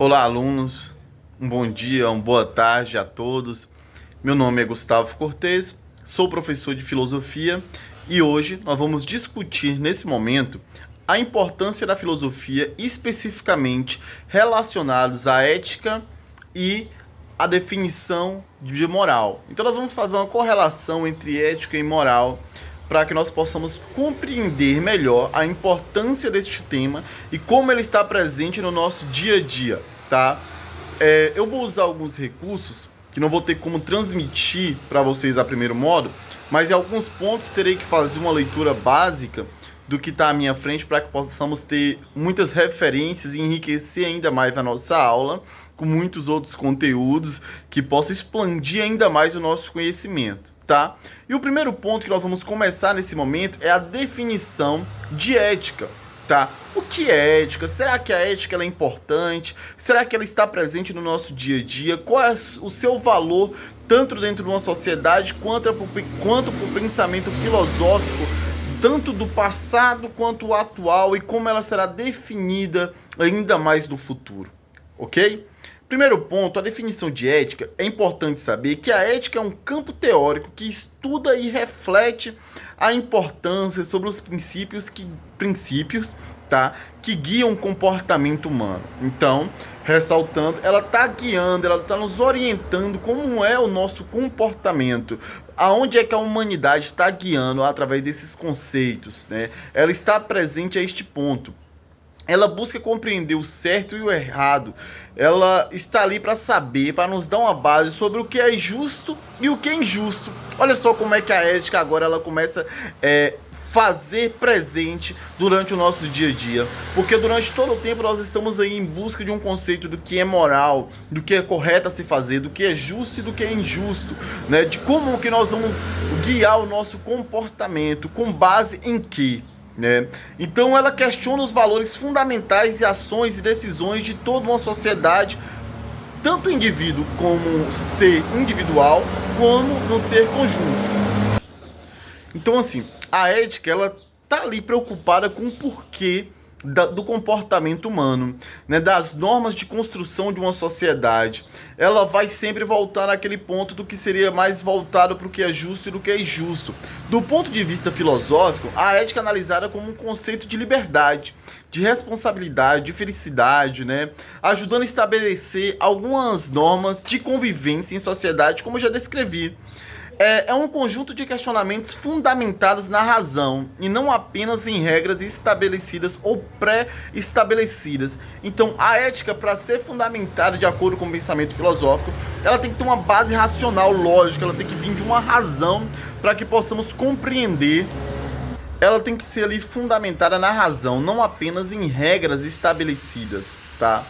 Olá, alunos. Um bom dia, uma boa tarde a todos. Meu nome é Gustavo Cortez, sou professor de filosofia e hoje nós vamos discutir nesse momento a importância da filosofia, especificamente relacionados à ética e à definição de moral. Então nós vamos fazer uma correlação entre ética e moral para que nós possamos compreender melhor a importância deste tema e como ele está presente no nosso dia a dia, tá? Eu vou usar alguns recursos que não vou ter como transmitir para vocês a primeiro modo, mas em alguns pontos terei que fazer uma leitura básica do que está à minha frente para que possamos ter muitas referências e enriquecer ainda mais a nossa aula com muitos outros conteúdos que possam expandir ainda mais o nosso conhecimento, tá? E o primeiro ponto que nós vamos começar nesse momento é a definição de ética, tá? O que é ética? Será que a ética ela é importante? Será que ela está presente no nosso dia a dia? Qual é o seu valor tanto dentro de uma sociedade quanto para o pensamento filosófico, tanto do passado quanto o atual, e como ela será definida ainda mais no futuro, ok? Primeiro ponto, a definição de ética. É importante saber que a ética é um campo teórico que estuda e reflete a importância sobre os princípios que guiam o comportamento humano. Então, ressaltando, ela está guiando, ela está nos orientando como é o nosso comportamento, aonde é que a humanidade está guiando através desses conceitos, né? Ela está presente a este ponto. Ela busca compreender o certo e o errado. Ela está ali para saber, para nos dar uma base sobre o que é justo e o que é injusto. Olha só como é que a ética agora ela começa fazer presente durante o nosso dia a dia, porque durante todo o tempo nós estamos aí em busca de um conceito do que é moral, do que é correto a se fazer, do que é justo e do que é injusto, né? De como que nós vamos guiar o nosso comportamento, com base em quê? Né? Então ela questiona os valores fundamentais e ações e decisões de toda uma sociedade, tanto o indivíduo como ser individual, como no ser conjunto. Então assim, a ética ela tá ali preocupada com o porquê do comportamento humano, né, das normas de construção de uma sociedade. Ela vai sempre voltar naquele ponto do que seria mais voltado para o que é justo e do que é injusto. Do ponto de vista filosófico, a ética é analisada como um conceito de liberdade, de responsabilidade, de felicidade, né, ajudando a estabelecer algumas normas de convivência em sociedade, como eu já descrevi. É um conjunto de questionamentos fundamentados na razão e não apenas em regras estabelecidas ou pré-estabelecidas. Então, a ética, para ser fundamentada de acordo com o pensamento filosófico, ela tem que ter uma base racional, lógica, ela tem que vir de uma razão para que possamos compreender. Ela tem que ser ali fundamentada na razão, não apenas em regras estabelecidas, tá?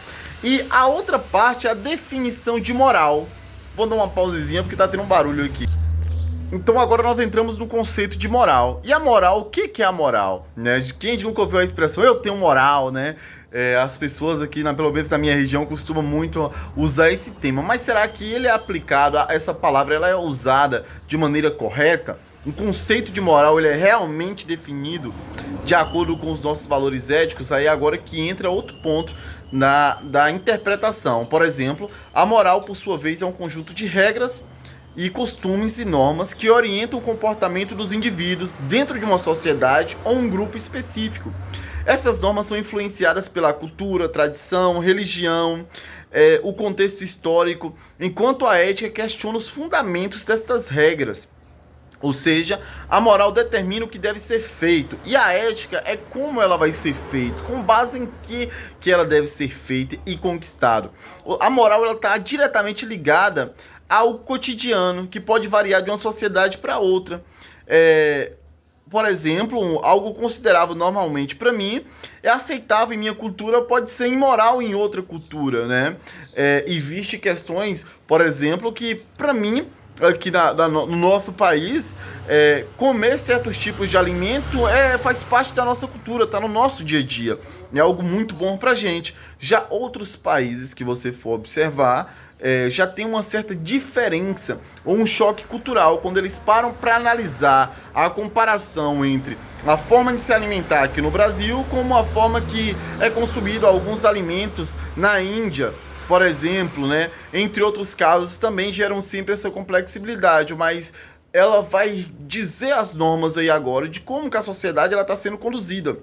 E a outra parte é a definição de moral. Vou dar uma pausezinha porque tá tendo um barulho aqui. Então agora nós entramos no conceito de moral. E a moral, o que é a moral? Né? Quem nunca ouviu a expressão, eu tenho moral, né? As pessoas aqui, pelo menos na minha região, costumam muito usar esse tema. Mas será que ele é aplicado, essa palavra ela é usada de maneira correta? O conceito de moral ele é realmente definido de acordo com os nossos valores éticos? Aí agora que entra outro ponto da interpretação. Por exemplo, a moral, por sua vez, é um conjunto de regras e costumes e normas que orientam o comportamento dos indivíduos dentro de uma sociedade ou um grupo específico. Essas normas são influenciadas pela cultura, tradição, religião, o contexto histórico, enquanto a ética questiona os fundamentos destas regras. Ou seja, a moral determina o que deve ser feito e a ética é como ela vai ser feita, com base em que ela deve ser feita e conquistado. A moral ela está diretamente ligada ao cotidiano, que pode variar de uma sociedade para outra. Por exemplo, algo considerável normalmente para mim é aceitável em minha cultura, pode ser imoral em outra cultura, né? Existem questões, por exemplo, que para mim aqui no nosso país, comer certos tipos de alimento faz parte da nossa cultura, tá no nosso dia a dia. É algo muito bom pra gente. Já outros países que você for observar, já tem uma certa diferença ou um choque cultural quando eles param para analisar a comparação entre a forma de se alimentar aqui no Brasil como a forma que é consumido alguns alimentos na Índia, por exemplo, né? Entre outros casos também geram sempre essa complexibilidade, mas ela vai dizer as normas aí agora de como que a sociedade ela está sendo conduzida,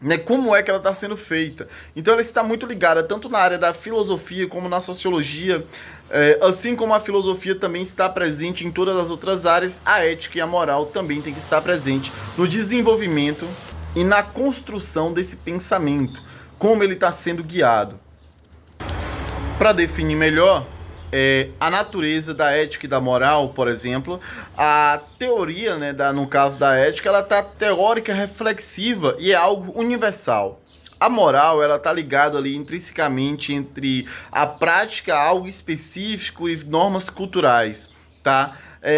né, como é que ela está sendo feita. Então ela está muito ligada tanto na área da filosofia como na sociologia, assim como a filosofia também está presente em todas as outras áreas, a ética e a moral também tem que estar presente no desenvolvimento e na construção desse pensamento, como ele está sendo guiado. Para definir melhor a natureza da ética e da moral, por exemplo, a teoria, né, no caso da ética, ela está teórica, reflexiva e é algo universal. A moral, ela está ligada ali intrinsecamente entre a prática, algo específico e normas culturais, tá?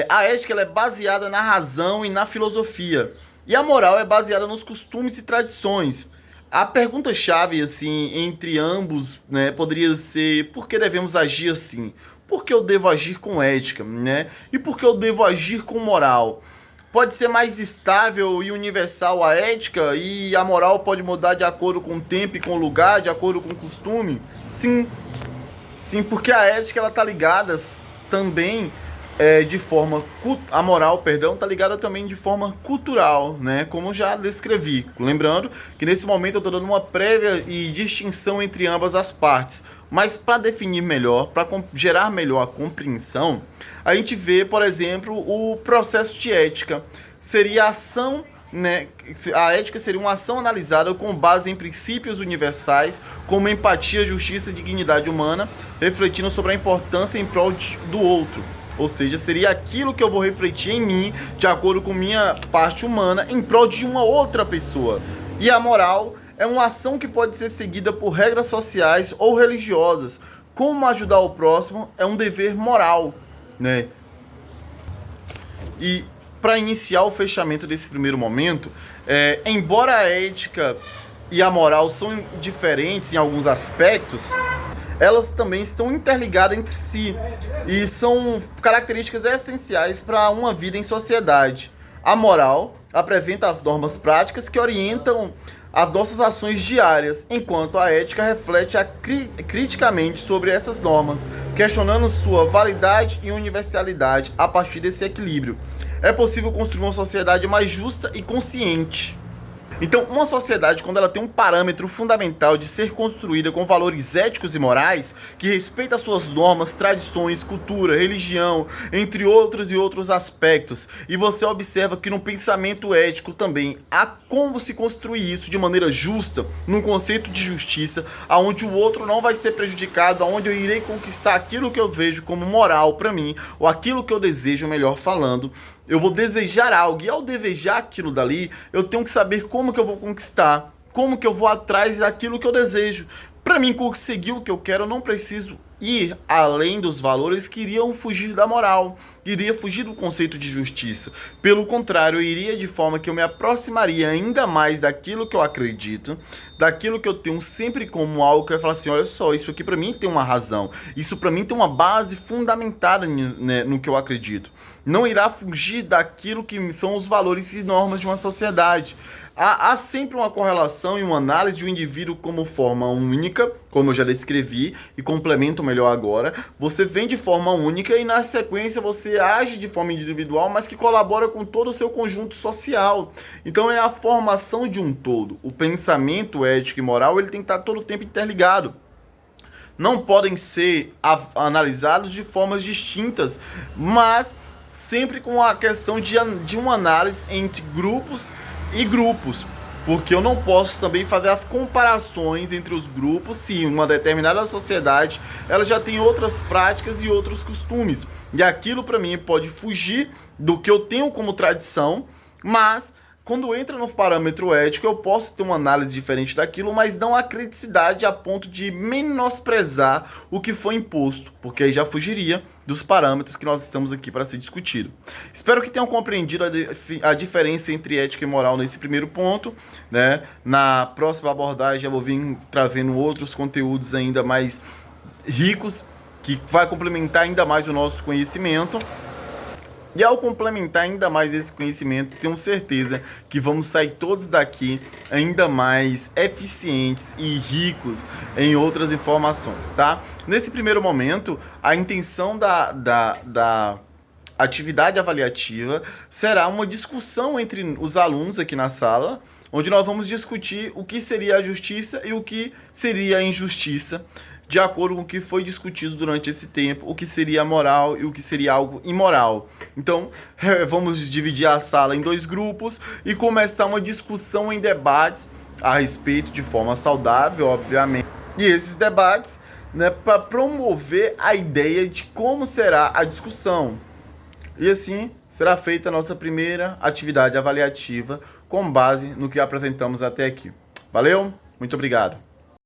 A ética ela é baseada na razão e na filosofia, e a moral é baseada nos costumes e tradições. A pergunta-chave, assim, entre ambos, né, poderia ser: por que devemos agir assim? Por que eu devo agir com ética, né? E por que eu devo agir com moral? Pode ser mais estável e universal a ética e a moral pode mudar de acordo com o tempo e com o lugar, de acordo com o costume? Sim. Sim, porque a ética ela tá ligada também de forma... A moral, perdão, tá ligada também de forma cultural, né? Como já descrevi. Lembrando que nesse momento eu tô dando uma prévia e distinção entre ambas as partes. Mas para definir melhor, para gerar melhor a compreensão, a gente vê, por exemplo, o processo de ética. Seria a ação, né? A ética seria uma ação analisada com base em princípios universais, como empatia, justiça e dignidade humana, refletindo sobre a importância em prol do outro. Ou seja, seria aquilo que eu vou refletir em mim, de acordo com minha parte humana, em prol de uma outra pessoa. E a moral é uma ação que pode ser seguida por regras sociais ou religiosas. Como ajudar o próximo é um dever moral, né? E para iniciar o fechamento desse primeiro momento, embora a ética e a moral são diferentes em alguns aspectos, elas também estão interligadas entre si e são características essenciais para uma vida em sociedade. A moral apresenta as normas práticas que orientam as nossas ações diárias, enquanto a ética reflete criticamente sobre essas normas, questionando sua validade e universalidade a partir desse equilíbrio. É possível construir uma sociedade mais justa e consciente. Então, uma sociedade, quando ela tem um parâmetro fundamental de ser construída com valores éticos e morais, que respeita as suas normas, tradições, cultura, religião, entre outros e outros aspectos, e você observa que no pensamento ético também há como se construir isso de maneira justa, num conceito de justiça, aonde o outro não vai ser prejudicado, aonde eu irei conquistar aquilo que eu vejo como moral para mim, ou aquilo que eu desejo, melhor falando. Eu vou desejar algo, e ao desejar aquilo dali, eu tenho que saber como que eu vou conquistar, como que eu vou atrás daquilo que eu desejo. Para mim conseguir o que eu quero, eu não preciso ir além dos valores que iriam fugir da moral, iria fugir do conceito de justiça. Pelo contrário, eu iria de forma que eu me aproximaria ainda mais daquilo que eu acredito, daquilo que eu tenho sempre como algo que eu ia falar assim: olha só, isso aqui para mim tem uma razão, isso para mim tem uma base fundamentada, né, no que eu acredito. Não irá fugir daquilo que são os valores e normas de uma sociedade. Há sempre uma correlação e uma análise de um indivíduo como forma única, como eu já descrevi e complemento melhor agora. Você vem de forma única e na sequência você age de forma individual, mas que colabora com todo o seu conjunto social. Então é a formação de um todo. O pensamento ético e moral ele tem que estar todo o tempo interligado. Não podem ser analisados de formas distintas, mas sempre com a questão de uma análise entre grupos e grupos, porque eu não posso também fazer as comparações entre os grupos se uma determinada sociedade ela já tem outras práticas e outros costumes, e aquilo para mim pode fugir do que eu tenho como tradição, mas quando entra no parâmetro ético, eu posso ter uma análise diferente daquilo, mas não a criticidade a ponto de menosprezar o que foi imposto, porque aí já fugiria dos parâmetros que nós estamos aqui para ser discutido. Espero que tenham compreendido a diferença entre ética e moral nesse primeiro ponto, né? Na próxima abordagem eu vou vir trazendo outros conteúdos ainda mais ricos, que vai complementar ainda mais o nosso conhecimento. E ao complementar ainda mais esse conhecimento, tenho certeza que vamos sair todos daqui ainda mais eficientes e ricos em outras informações, tá? Nesse primeiro momento, a intenção da atividade avaliativa será uma discussão entre os alunos aqui na sala, onde nós vamos discutir o que seria a justiça e o que seria a injustiça, de acordo com o que foi discutido durante esse tempo, o que seria moral e o que seria algo imoral. Então, vamos dividir a sala em 2 grupos e começar uma discussão em debates a respeito de forma saudável, obviamente. E esses debates, né, para promover a ideia de como será a discussão. E assim será feita a nossa primeira atividade avaliativa com base no que apresentamos até aqui. Valeu? Muito obrigado.